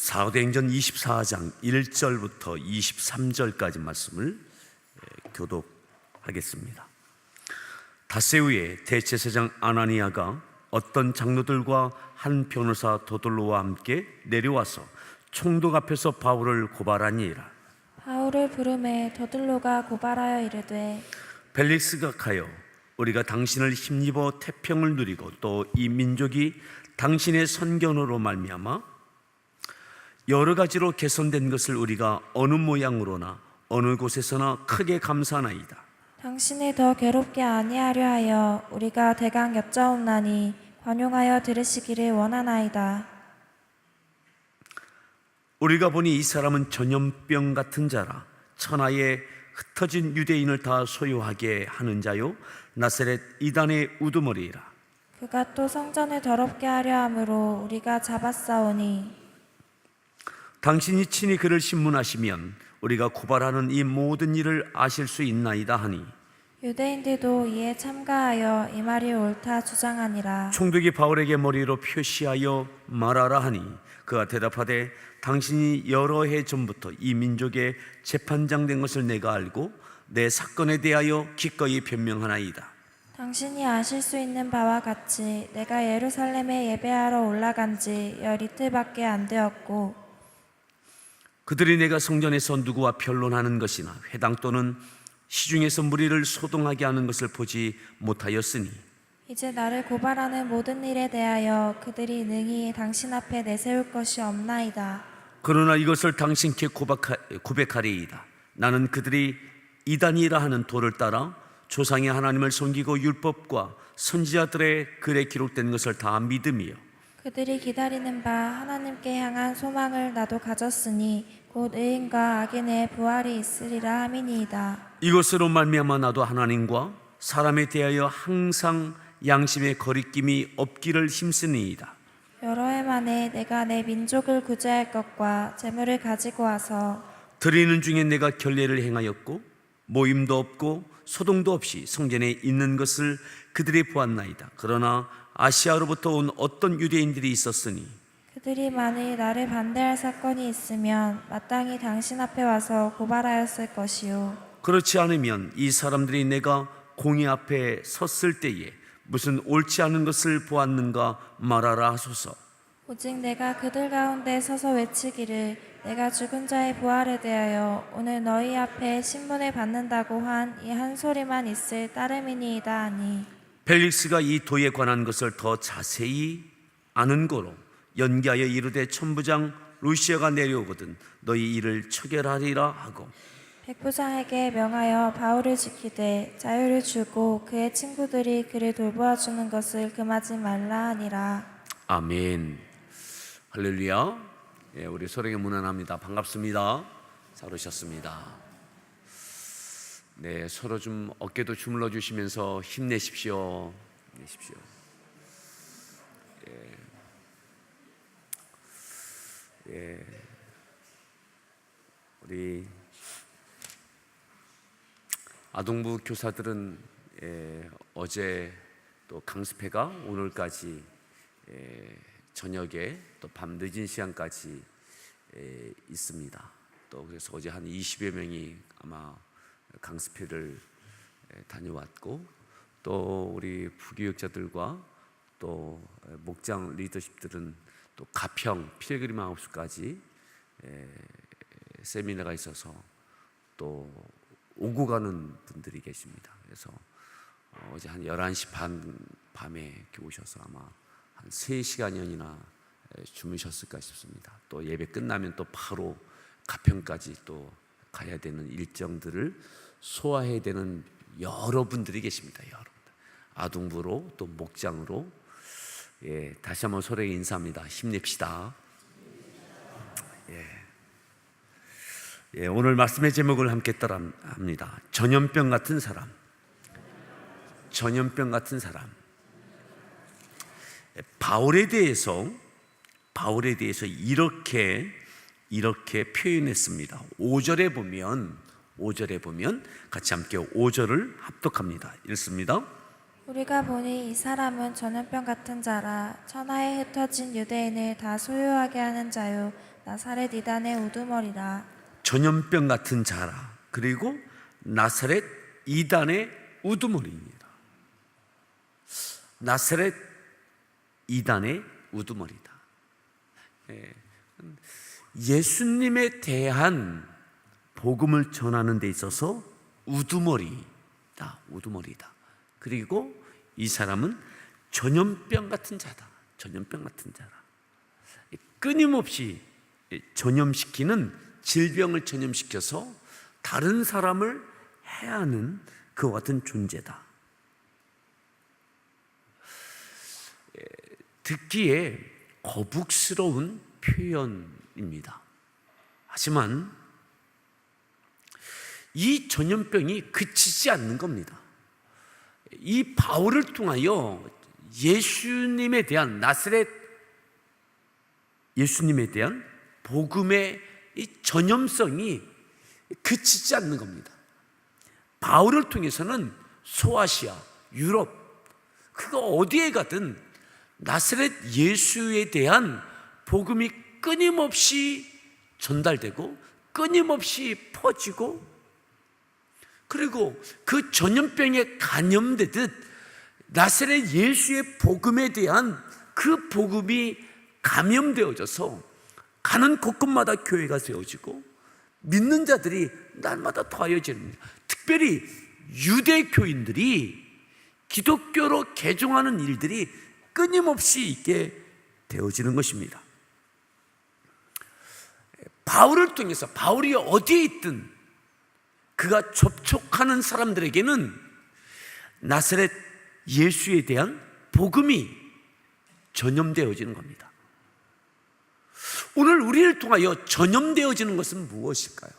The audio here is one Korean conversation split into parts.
사도행전 24장 1절부터 23절까지 말씀을 교독하겠습니다. 닷새 후에 대제사장 아나니아가 어떤 장로들과 한 변호사 도돌로와 함께 내려와서 총독 앞에서 바울을 고발하니라. 바울을 부르매 도돌로가 고발하여 이르되, 벨릭스가 가여 우리가 당신을 힘입어 태평을 누리고 또 이 민족이 당신의 선견으로 말미암아 여러 가지로 개선된 것을 우리가 어느 모양으로나 어느 곳에서나 크게 감사하나이다. 당신을 더 괴롭게 아니하려 하여 우리가 대강 여짜옵나니 관용하여 들으시기를 원하나이다. 우리가 보니 이 사람은 전염병 같은 자라 천하에 흩어진 유대인을 다 소유하게 하는 자요 나사렛 이단의 우두머리이라. 그가 또 성전을 더럽게 하려 함으로 우리가 잡았사오니 당신이 친히 그를 신문하시면 우리가 고발하는 이 모든 일을 아실 수 있나이다 하니 유대인들도 이에 참가하여 이 말이 옳다 주장하니라. 총독이 바울에게 머리로 표시하여 말하라 하니 그가 대답하되 당신이 여러 해 전부터 이 민족의 재판장 된 것을 내가 알고 내 사건에 대하여 기꺼이 변명하나이다. 당신이 아실 수 있는 바와 같이 내가 예루살렘에 예배하러 올라간 지 열 이틀밖에 안 되었고 그들이 내가 성전에서 누구와 변론하는 것이나 회당 또는 시중에서 무리를 소동하게 하는 것을 보지 못하였으니 이제 나를 고발하는 모든 일에 대하여 그들이 능히 당신 앞에 내세울 것이 없나이다. 그러나 이것을 당신께 고백하리이다. 나는 그들이 이단이라 하는 도를 따라 조상의 하나님을 섬기고 율법과 선지자들의 글에 기록된 것을 다 믿음이요 그들이 기다리는 바 하나님께 향한 소망을 나도 가졌으니 곧 의인과 악인의 부활이 있으리라 함이니이다. 이것으로 말미암아 나도 하나님과 사람에 대하여 항상 양심의 거리낌이 없기를 힘쓰니이다. 여러 해 만에 내가 내 민족을 구제할 것과 재물을 가지고 와서 드리는 중에 내가 결례를 행하였고 모임도 없고 소동도 없이 성전에 있는 것을 그들이 보았나이다. 그러나 아시아로부터 온 어떤 유대인들이 있었으니 그들이 만일 나를 반대할 사건이 있으면 마땅히 당신 앞에 와서 고발하였을 것이요 그렇지 않으면 이 사람들이 내가 공의 앞에 섰을 때에 무슨 옳지 않은 것을 보았는가 말하라 하소서. 오직 내가 그들 가운데 서서 외치기를 내가 죽은 자의 부활에 대하여 오늘 너희 앞에 신문을 받는다고 한 이 한 소리만 있을 따름이니이다 하니 벨릭스가 이 도에 관한 것을 더 자세히 아는 거로 연기하여 이르되 천부장 루시아가 내려오거든 너희 일을 처결하리라 하고 백부장에게 명하여 바울을 지키되 자유를 주고 그의 친구들이 그를 돌보아 주는 것을 금하지 말라 하니라. 아멘. 할렐루야. 예, 우리 서로에게 문안합니다. 반갑습니다. 잘 오셨습니다. 네, 서로 좀 어깨도 주물러 주시면서 힘내십시오. 힘내십시오. 예, 우리 아동부 교사들은 어제 또 강습회가 오늘까지 저녁에 또 밤 늦은 시간까지 있습니다. 또 그래서 어제 한 20여 명이 아마 강습회를 다녀왔고 또 우리 부교육자들과 또 목장 리더십들은 또 가평 필그림 하우스까지 세미나가 있어서 또 오고 가는 분들이 계십니다. 그래서 어제 한 11시 반 밤에 이렇게 오셔서 아마 한 3시간여나 주무셨을까 싶습니다. 또 예배 끝나면 또 바로 가평까지 또 가야 되는 일정들을 소화해야 되는 여러분들이 계십니다. 여러분들. 아동부로 또 목장으로 다시 한번 서로에게 인사합니다. 힘냅시다. 오늘 말씀의 제목을 함께 따라합니다. 전염병 같은 사람. 전염병 같은 사람. 바울에 대해서 이렇게 표현했습니다. 5절에 보면 같이 함께 5절을 합독합니다. 읽습니다. 우리가 보니 이 사람은 전염병 같은 자라. 천하에 흩어진 유대인을 다 소유하게 하는 자요 나사렛 이단의 우두머리라. 전염병 같은 자라. 그리고 나사렛 이단의 우두머리입니다. 나사렛 이단의 우두머리다. 예수님에 대한 복음을 전하는 데 있어서 우두머리다. 우두머리다. 그리고 이 사람은 전염병 같은 자다. 전염병 같은 자라. 끊임없이 전염시키는 질병을 전염시켜서 다른 사람을 해야 하는 그와 같은 존재다. 듣기에 거북스러운 표현입니다. 하지만 이 전염병이 그치지 않는 겁니다. 이 바울을 통하여 예수님에 대한 나사렛 예수님에 대한 복음의 이 전염성이 그치지 않는 겁니다. 바울을 통해서는 소아시아, 유럽, 그가 어디에 가든 나사렛 예수에 대한 복음이 끊임없이 전달되고 끊임없이 퍼지고, 그리고 그 전염병에 감염되듯 나사렛 예수의 복음에 대한 그 복음이 감염되어져서 가는 곳곳마다 교회가 세워지고 믿는 자들이 날마다 더하여집니다. 특별히 유대 교인들이 기독교로 개종하는 일들이 끊임없이 있게 되어지는 것입니다. 바울을 통해서 바울이 어디에 있든 그가 접촉하는 사람들에게는 나사렛 예수에 대한 복음이 전염되어지는 겁니다. 오늘 우리를 통하여 전염되어지는 것은 무엇일까요?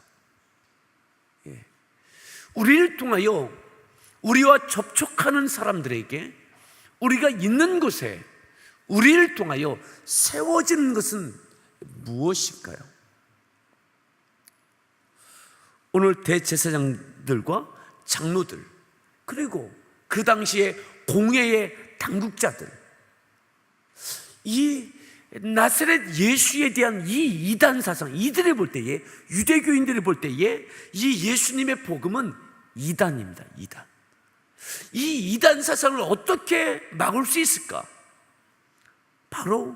우리를 통하여 우리와 접촉하는 사람들에게, 우리가 있는 곳에 우리를 통하여 세워지는 것은 무엇일까요? 오늘 대제사장들과 장로들, 그리고 그 당시에 공회의 당국자들, 이 나사렛 예수에 대한 이 이단 사상, 이들이 볼 때에, 유대교인들이 볼 때에 이 예수님의 복음은 이단입니다. 이단. 이 이단 사상을 어떻게 막을 수 있을까? 바로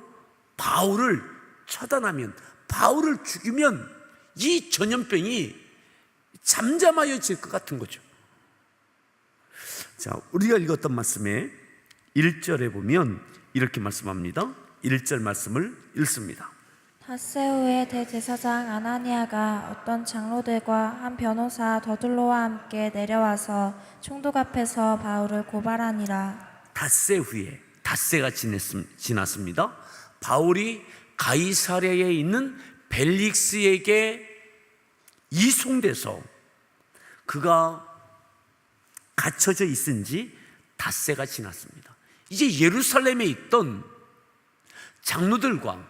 바울을 처단하면, 바울을 죽이면 이 전염병이 잠잠하여질 것 같은 거죠. 자, 우리가 읽었던 말씀에 1절에 보면 이렇게 말씀합니다. 1절 말씀을 읽습니다. 닷새 후에 대제사장 아나니아가 어떤 장로들과 한 변호사 더둘로와 함께 내려와서 총독 앞에서 바울을 고발하니라. 닷새 후에, 닷새가 지났습니다. 바울이 가이사랴에 있는 벨릭스에게 이송돼서 그가 갇혀져 있은 지 닷새가 지났습니다. 이제 예루살렘에 있던 장로들과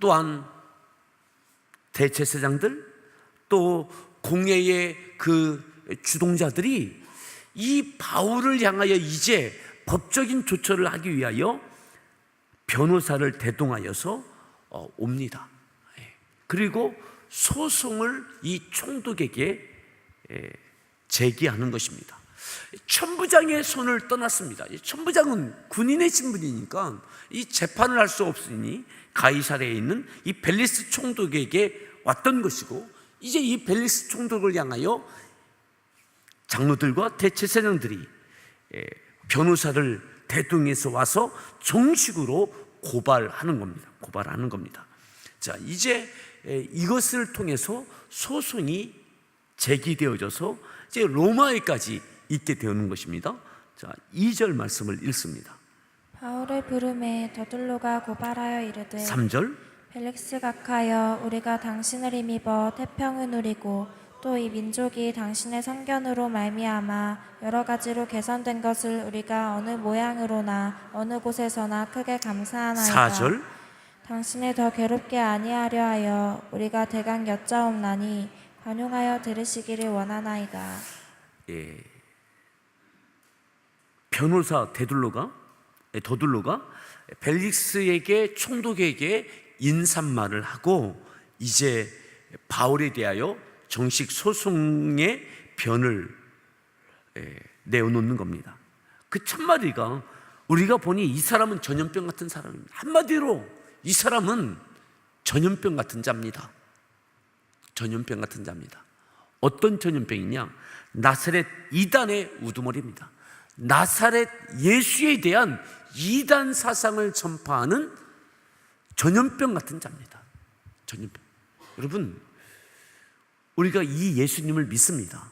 또한 대제사장들, 또 공회의 그 주동자들이 이 바울을 향하여 이제 법적인 조처를 하기 위하여 변호사를 대동하여서 옵니다. 그리고 소송을 이 총독에게 제기하는 것입니다. 천부장의 손을 떠났습니다. 천부장은 군인의 신분이니까 이 재판을 할 수 없으니 가이사랴에 있는 이 벨리스 총독에게 왔던 것이고, 이제 이 벨리스 총독을 향하여 장로들과 대제사장들이 변호사를 대동해서 와서 정식으로 고발하는 겁니다. 고발하는 겁니다. 자, 이제 이것을 통해서 소송이 제기되어져서 이제 로마에까지 있게 되는 것입니다. 자, 2절 말씀을 읽습니다. 바울을 부르매 더둘로가 고발하여 이르되 3절 벨릭스 각하여 우리가 당신을 힘입어 태평을 누리고 또 이 민족이 당신의 선견으로 말미암아 여러 가지로 개선된 것을 우리가 어느 모양으로나 어느 곳에서나 크게 감사하나이다. 4절 당신을 더 괴롭게 아니하려 하여 우리가 대강 여짜옵나니 관용하여 들으시기를 원하나이다. 변호사 더둘로가 벨릭스에게 총독에게 인사말을 하고 이제 바울에 대하여 정식 소송의 변을 내어놓는 겁니다. 그 첫마디가 우리가 보니 이 사람은 전염병 같은 사람입니다. 한마디로 이 사람은 전염병 같은 자입니다. 전염병 같은 자입니다. 어떤 전염병이냐? 나사렛 이단의 우두머리입니다. 나사렛 예수에 대한 이단 사상을 전파하는 전염병 같은 자입니다. 전염병. 여러분, 우리가 이 예수님을 믿습니다.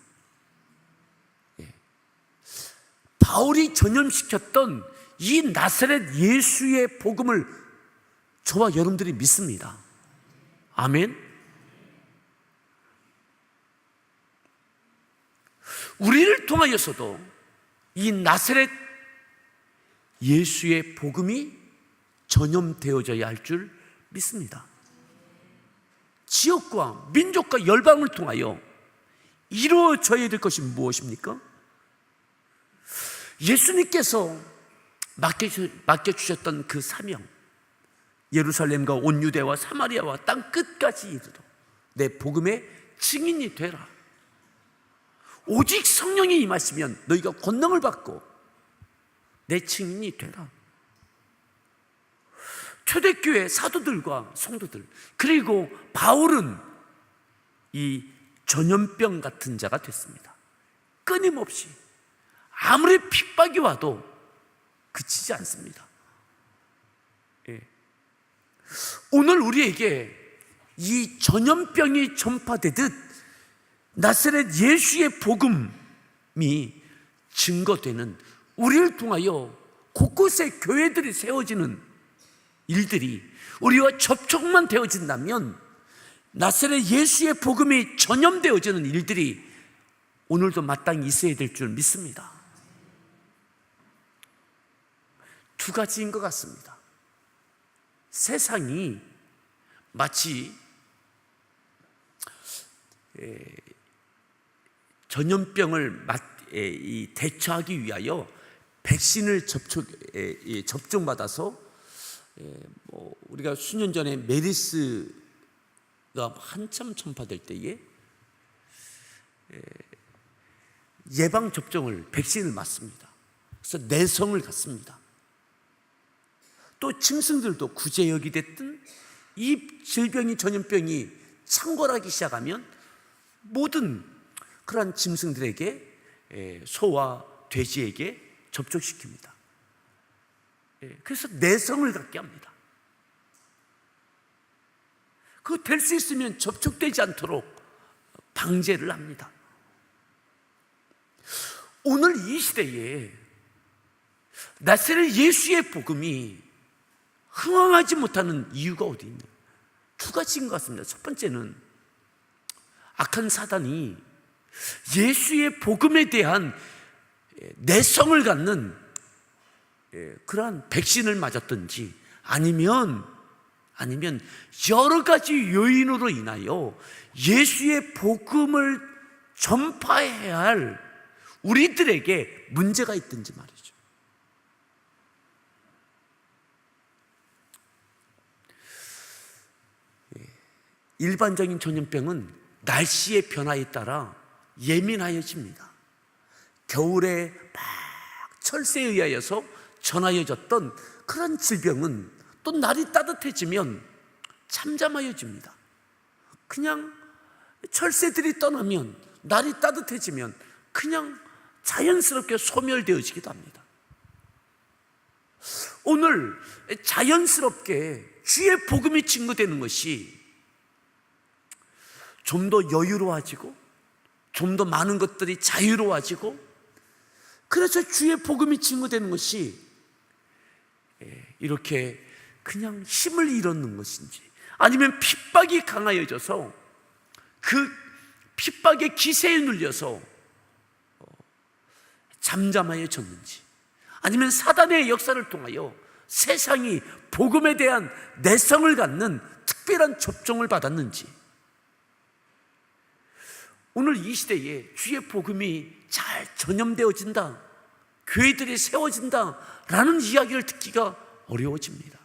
바울이 전염시켰던 이 나사렛 예수의 복음을 저와 여러분들이 믿습니다. 아멘. 우리를 통하여서도 이 나사렛 예수의 복음이 전염되어져야 할 줄 믿습니다. 지역과 민족과 열방을 통하여 이루어져야 될 것이 무엇입니까? 예수님께서 맡겨주셨던 그 사명, 예루살렘과 온 유대와 사마리아와 땅 끝까지 이르러 내 복음의 증인이 되라. 오직 성령이 임하시면 너희가 권능을 받고 내 증인이 되라. 초대교회 사도들과 성도들, 그리고 바울은 이 전염병 같은 자가 됐습니다. 끊임없이 아무리 핍박이 와도 그치지 않습니다. 오늘 우리에게 이 전염병이 전파되듯 나사렛 예수의 복음이 증거되는, 우리를 통하여 곳곳에 교회들이 세워지는 일들이 우리와 접촉만 되어진다면, 나사렛 예수의 복음이 전염되어지는 일들이 오늘도 마땅히 있어야 될 줄 믿습니다. 두 가지인 것 같습니다. 세상이 마치 전염병을 대처하기 위하여 백신을 접종받아서 우리가 수년 전에 메르스가 한참 전파될 때에 예방 접종을, 백신을 맞습니다. 그래서 내성을 갖습니다. 또 짐승들도 구제역이 됐든 이 질병이, 전염병이 창궐하기 시작하면 모든 그러한 짐승들에게, 소와 돼지에게 접촉시킵니다. 그래서 내성을 갖게 합니다. 그거 될 수 있으면 접촉되지 않도록 방제를 합니다. 오늘 이 시대에 나사렛 예수의 복음이 흥황하지 못하는 이유가 어디 있냐? 두 가지인 것 같습니다. 첫 번째는 악한 사단이 예수의 복음에 대한 내성을 갖는 그러한 백신을 맞았든지, 아니면 여러 가지 요인으로 인하여 예수의 복음을 전파해야 할 우리들에게 문제가 있든지 말이죠. 일반적인 전염병은 날씨의 변화에 따라 예민하여집니다. 겨울에 막 철새에 의하여서 전하여졌던 그런 질병은 또 날이 따뜻해지면 잠잠하여집니다. 그냥 철새들이 떠나면, 날이 따뜻해지면 그냥 자연스럽게 소멸되어지기도 합니다. 오늘 자연스럽게 주의 복음이 증거되는 것이 좀 더 여유로워지고, 좀 더 많은 것들이 자유로워지고, 그래서 주의 복음이 증거되는 것이 이렇게 그냥 힘을 잃었는 것인지, 아니면 핍박이 강하여져서 그 핍박의 기세에 눌려서 잠잠하여졌는지, 아니면 사단의 역사를 통하여 세상이 복음에 대한 내성을 갖는 특별한 접종을 받았는지, 오늘 이 시대에 주의 복음이 잘 전염되어진다, 교회들이 세워진다라는 이야기를 듣기가 어려워집니다.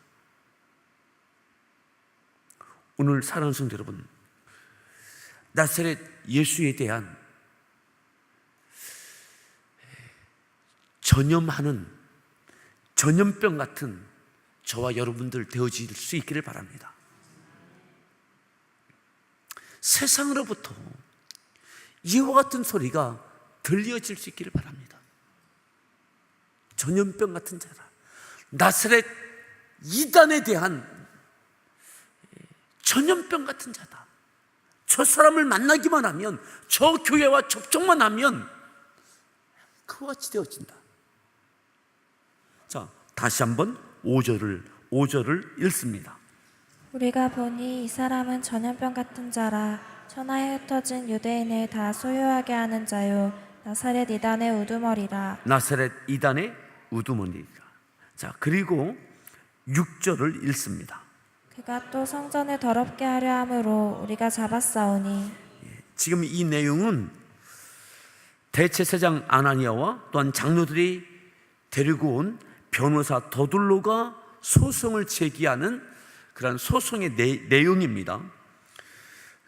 오늘 사랑하는 성도 여러분, 나사렛 예수에 대한 전염하는 전염병 같은 저와 여러분들 되어질 수 있기를 바랍니다. 세상으로부터 이와 같은 소리가 들려질 수 있기를 바랍니다. 전염병 같은 자라, 나사렛 이단에 대한 전염병 같은 자다. 저 사람을 만나기만 하면, 저 교회와 접촉만 하면 그와 같이 되어진다. 자, 다시 한번 5절을 읽습니다. 우리가 보니 이 사람은 전염병 같은 자라. 천하에 흩어진 유대인을 다 소유하게 하는 자요, 나사렛 이단의 우두머리라. 나사렛 이단의 우두머리라. 자, 그리고 6절을 읽습니다. 그가 또 성전을 더럽게 하려 함으로 우리가 잡았사오니. 지금 이 내용은 대제사장 아나니아와 또한 장로들이 데리고 온 변호사 더둘로가 소송을 제기하는 그런 소송의 내용입니다.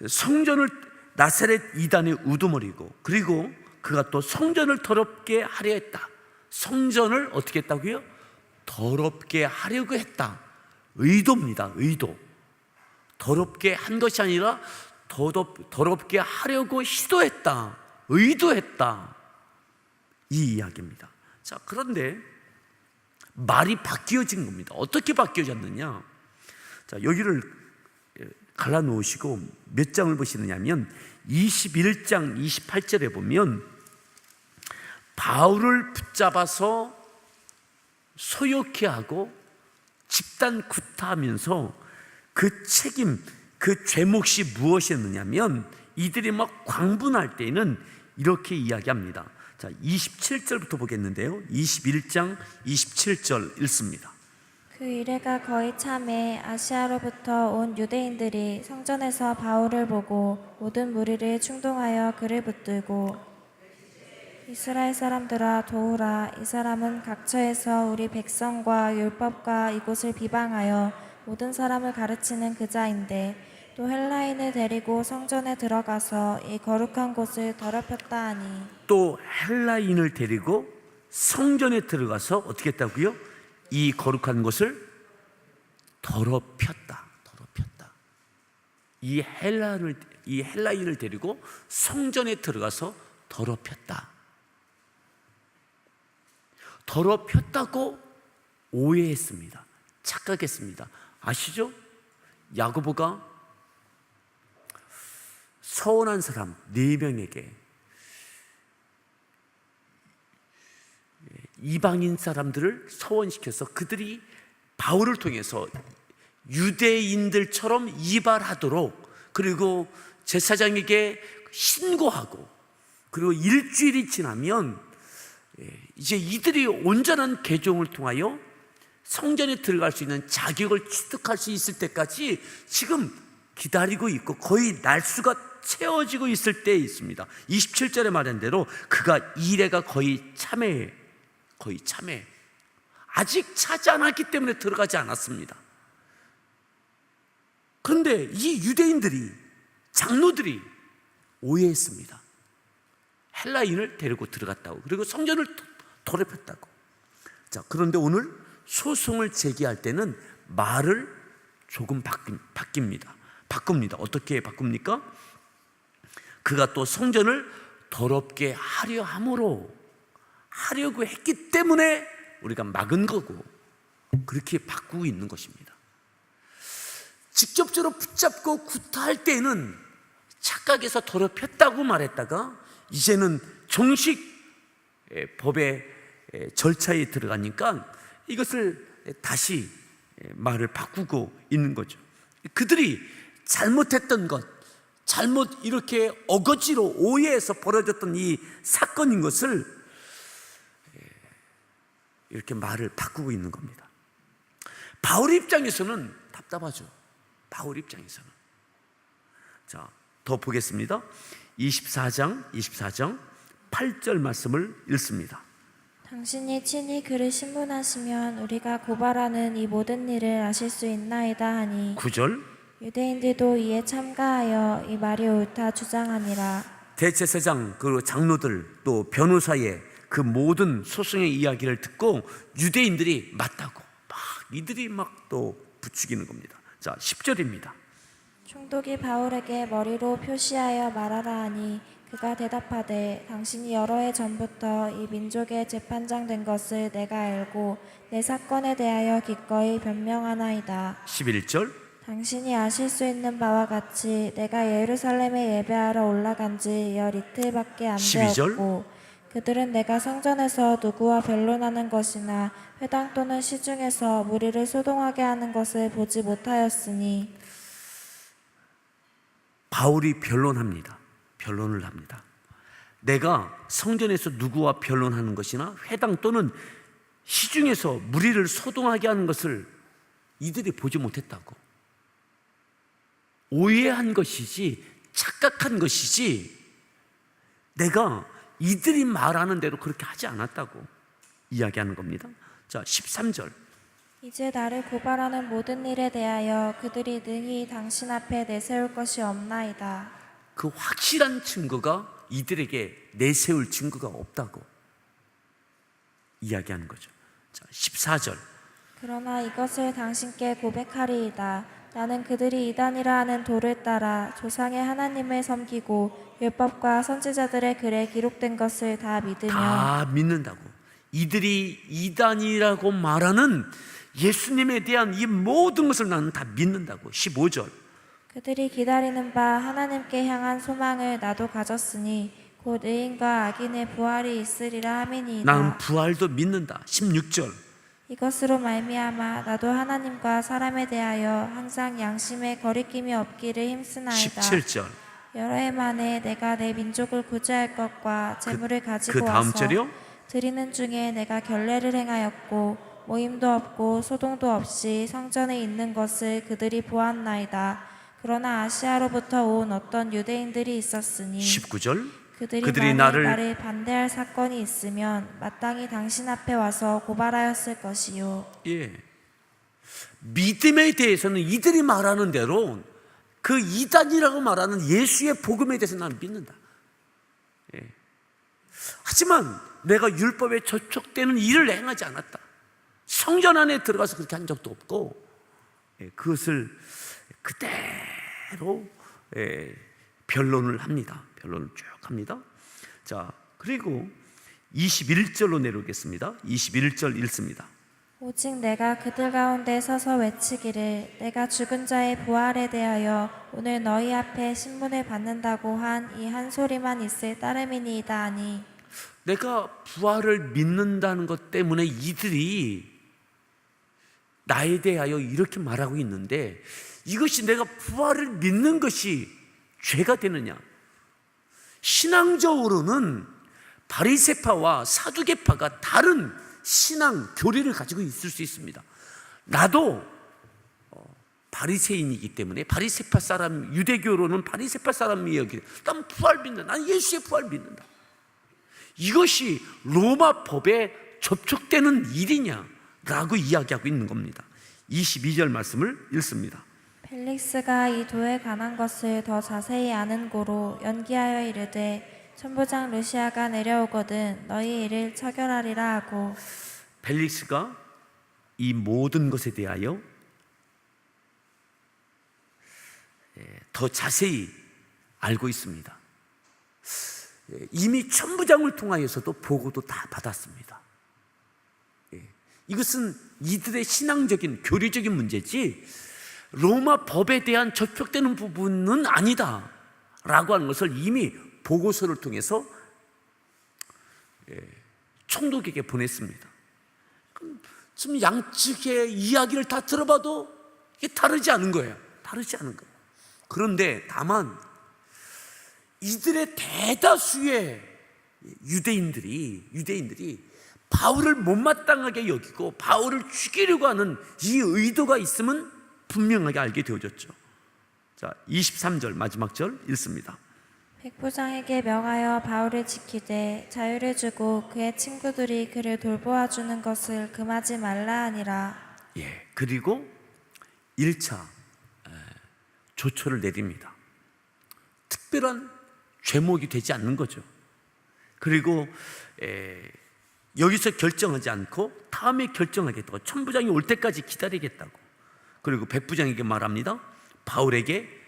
성전을 나사렛 이단의 우두머리고, 그리고 그가 또 성전을 더럽게 하려 했다. 성전을 어떻게 했다고요? 더럽게 하려고 했다. 의도입니다. 의도. 더럽게 한 것이 아니라 더럽게 하려고 시도했다. 의도했다. 이 이야기입니다. 자, 그런데 말이 바뀌어진 겁니다. 어떻게 바뀌어졌느냐? 자, 여기를 갈라 놓으시고 몇 장을 보시느냐 하면 21장 28절에 보면 바울을 붙잡아서 소욕케 하고 집단 구타하면서 그 책임, 그 죄몫이 무엇이었느냐면, 이들이 막 광분할 때에는 이렇게 이야기합니다. 자, 27절부터 보겠는데요. 21장 27절 읽습니다. 그 이래가 거의 참에 아시아로부터 온 유대인들이 성전에서 바울을 보고 모든 무리를 충동하여 그를 붙들고, 이스라엘 사람들아 도우라. 이 사람은 각처에서 우리 백성과 율법과 이곳을 비방하여 모든 사람을 가르치는 그자인데, 또 헬라인을 데리고 성전에 들어가서 이 거룩한 곳을 더럽혔다 하니. 또 헬라인을 데리고 성전에 들어가서 어떻게 했다고요? 이 거룩한 곳을 더럽혔다. 이 헬라인을 데리고 성전에 들어가서 더럽혔다. 더럽혔다고 오해했습니다. 착각했습니다. 아시죠? 야고보가 서원한 사람 4명에게 이방인 사람들을 서원시켜서 그들이 바울을 통해서 유대인들처럼 이발하도록, 그리고 제사장에게 신고하고, 그리고 일주일이 지나면 이제 이들이 온전한 개종을 통하여 성전에 들어갈 수 있는 자격을 취득할 수 있을 때까지 지금 기다리고 있고 거의 날수가 채워지고 있을 때에 있습니다. 27절에 말한 대로 그가 이래가 거의 참해. 아직 차지 않았기 때문에 들어가지 않았습니다. 그런데 이 유대인들이, 장로들이 오해했습니다. 헬라인을 데리고 들어갔다고, 그리고 성전을 더럽혔다고. 자, 그런데 오늘 소송을 제기할 때는 말을 조금 바꿉니다. 어떻게 바꿉니까? 그가 또 성전을 더럽게 하려고 했기 때문에 우리가 막은 거고, 그렇게 바꾸고 있는 것입니다. 직접적으로 붙잡고 구타할 때는 착각해서 더럽혔다고 말했다가 이제는 정식 법의 절차에 들어가니까 이것을 다시 말을 바꾸고 있는 거죠. 그들이 잘못했던 것, 잘못 이렇게 어거지로 오해해서 벌어졌던 이 사건인 것을 이렇게 말을 바꾸고 있는 겁니다. 바울 입장에서는 답답하죠. 바울 입장에서는. 자, 더 보겠습니다. 24장 8절 말씀을 읽습니다. 당신이 친히 그를 신문하시면 우리가 고발하는 이 모든 일을 아실 수 있나이다 하니 9절 유대인들도 이에 참가하여 이 말이 옳다 주장하니라. 대제사장 그 장로들 또 변호사의 그 모든 소송의 이야기를 듣고 유대인들이 맞다고 막 이들이 막 또 부추기는 겁니다. 자, 10절입니다. 총독이 바울에게 머리로 표시하여 말하라 하니 그가 대답하되 당신이 여러 해 전부터 이 민족의 재판장 된 것을 내가 알고 내 사건에 대하여 기꺼이 변명하나이다. 11절 당신이 아실 수 있는 바와 같이 내가 예루살렘에 예배하러 올라간 지 열 이틀밖에 안 12절. 되었고 그들은 내가 성전에서 누구와 변론하는 것이나 회당 또는 시중에서 무리를 소동하게 하는 것을 보지 못하였으니 바울이 변론합니다. 변론을 합니다. 내가 성전에서 누구와 변론하는 것이나 회당 또는 시중에서 무리를 소동하게 하는 것을 이들이 보지 못했다고. 오해한 것이지 착각한 것이지 내가 이들이 말하는 대로 그렇게 하지 않았다고 이야기하는 겁니다. 자, 13절 이제 나를 고발하는 모든 일에 대하여 그들이 능히 당신 앞에 내세울 것이 없나이다. 그 확실한 증거가 이들에게 내세울 증거가 없다고 이야기하는 거죠. 자, 14절 그러나 이것을 당신께 고백하리이다. 나는 그들이 이단이라 하는 도를 따라 조상의 하나님을 섬기고 율법과 선지자들의 글에 기록된 것을 다 믿으며 다 믿는다고. 이들이 이단이라고 말하는 예수님에 대한 이 모든 것을 나는 다 믿는다고. 15절 그들이 기다리는 바 하나님께 향한 소망을 나도 가졌으니 곧 의인과 악인의 부활이 있으리라 함이니이다. 나는 부활도 믿는다. 16절 이것으로 말미암아 나도 하나님과 사람에 대하여 항상 양심에 거리낌이 없기를 힘쓰나이다. 17절 여러 해 만에 내가 내 민족을 구제할 것과 재물을 가지고 그 다음 와서 절이요? 드리는 중에 내가 결례를 행하였고 모임도 없고 소동도 없이 성전에 있는 것을 그들이 보았나이다. 그러나 아시아로부터 온 어떤 유대인들이 있었으니 19절 그들이 나를 반대할 사건이 있으면 마땅히 당신 앞에 와서 고발하였을 것이요. 예. 믿음에 대해서는 이들이 말하는 대로 그 이단이라고 말하는 예수의 복음에 대해서 나는 믿는다. 예. 하지만 내가 율법에 저촉되는 일을 행하지 않았다. 성전 안에 들어가서 그렇게 한 적도 없고 그것을 그대로 변론을 합니다. 변론을 쭉 합니다. 자, 그리고 21절로 내려오겠습니다. 21절 읽습니다. 오직 내가 그들 가운데 서서 외치기를 내가 죽은 자의 부활에 대하여 오늘 너희 앞에 신문을 받는다고 한 이 한 소리만 있을 따름이니이다 하니 내가 부활을 믿는다는 것 때문에 이들이 나에 대하여 이렇게 말하고 있는데 이것이 내가 부활을 믿는 것이 죄가 되느냐? 신앙적으로는 바리새파와 사두개파가 다른 신앙 교리를 가지고 있을 수 있습니다. 나도 바리새인이기 때문에 바리새파 사람, 유대교로는 바리새파 사람이었기 때문에 난 부활 믿는다. 난 예수의 부활 믿는다. 이것이 로마 법에 접촉되는 일이냐라고 이야기하고 있는 겁니다. 22절 말씀을 읽습니다. 펠릭스가 이 도에 관한 것을 더 자세히 아는 고로 연기하여 이르되 천부장 루시아가 내려오거든 너희 일을 처결하리라 하고 펠릭스가 이 모든 것에 대하여 더 자세히 알고 있습니다. 이미 천부장을 통하여서도 보고도 다 받았습니다. 이것은 이들의 신앙적인 교리적인 문제지 로마 법에 대한 접촉되는 부분은 아니다 라고 하는 것을 이미 보고서를 통해서 총독에게 보냈습니다. 지금 양측의 이야기를 다 들어봐도 이게 다르지 않은 거예요. 다르지 않은 거예요. 그런데 다만 이들의 대다수의 유대인들이 바울을 못마땅하게 여기고 바울을 죽이려고 하는 이 의도가 있음은 분명하게 알게 되어졌죠. 자, 23절 마지막 절 읽습니다. 백부장에게 명하여 바울을 지키되 자유를 주고 그의 친구들이 그를 돌보아 주는 것을 금하지 말라 하니라. 예, 그리고 1차 조처를 내립니다. 특별한 죄목이 되지 않는 거죠. 그리고 여기서 결정하지 않고 다음에 결정하겠다고, 천부장이 올 때까지 기다리겠다고. 그리고 백부장에게 말합니다. 바울에게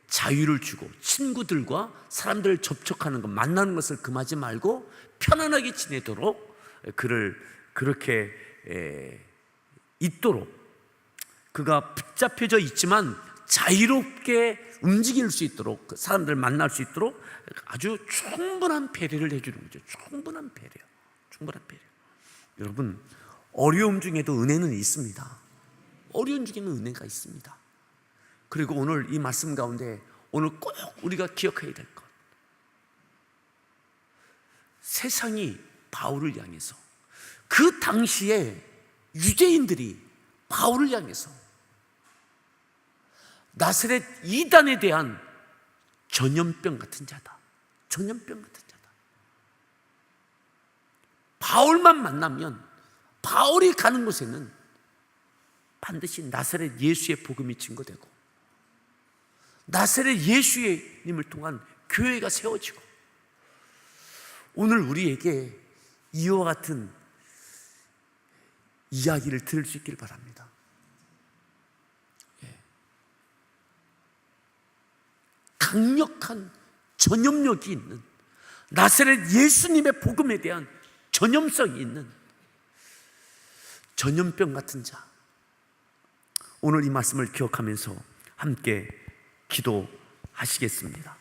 자유를 주고 친구들과 사람들을 접촉하는 것, 만나는 것을 금하지 말고 편안하게 지내도록 그를 그렇게 있도록, 그가 붙잡혀져 있지만 자유롭게 움직일 수 있도록, 사람들을 만날 수 있도록 아주 충분한 배려를 해주는 거죠. 충분한 배려. 여러분, 어려움 중에도 은혜는 있습니다. 어려운 중에는 은혜가 있습니다. 그리고 오늘 이 말씀 가운데 오늘 꼭 우리가 기억해야 될 것, 세상이 바울을 향해서, 그 당시에 유대인들이 바울을 향해서 나사렛 이단에 대한 전염병 같은 자다, 전염병 같은 자다. 바울만 만나면, 바울이 가는 곳에는 반드시 나사렛 예수의 복음이 증거되고 나사렛 예수님을 통한 교회가 세워지고, 오늘 우리에게 이와 같은 이야기를 들을 수 있기를 바랍니다. 강력한 전염력이 있는, 나사렛 예수님의 복음에 대한 전염성이 있는 전염병 같은 자, 오늘 이 말씀을 기억하면서 함께 기도하시겠습니다.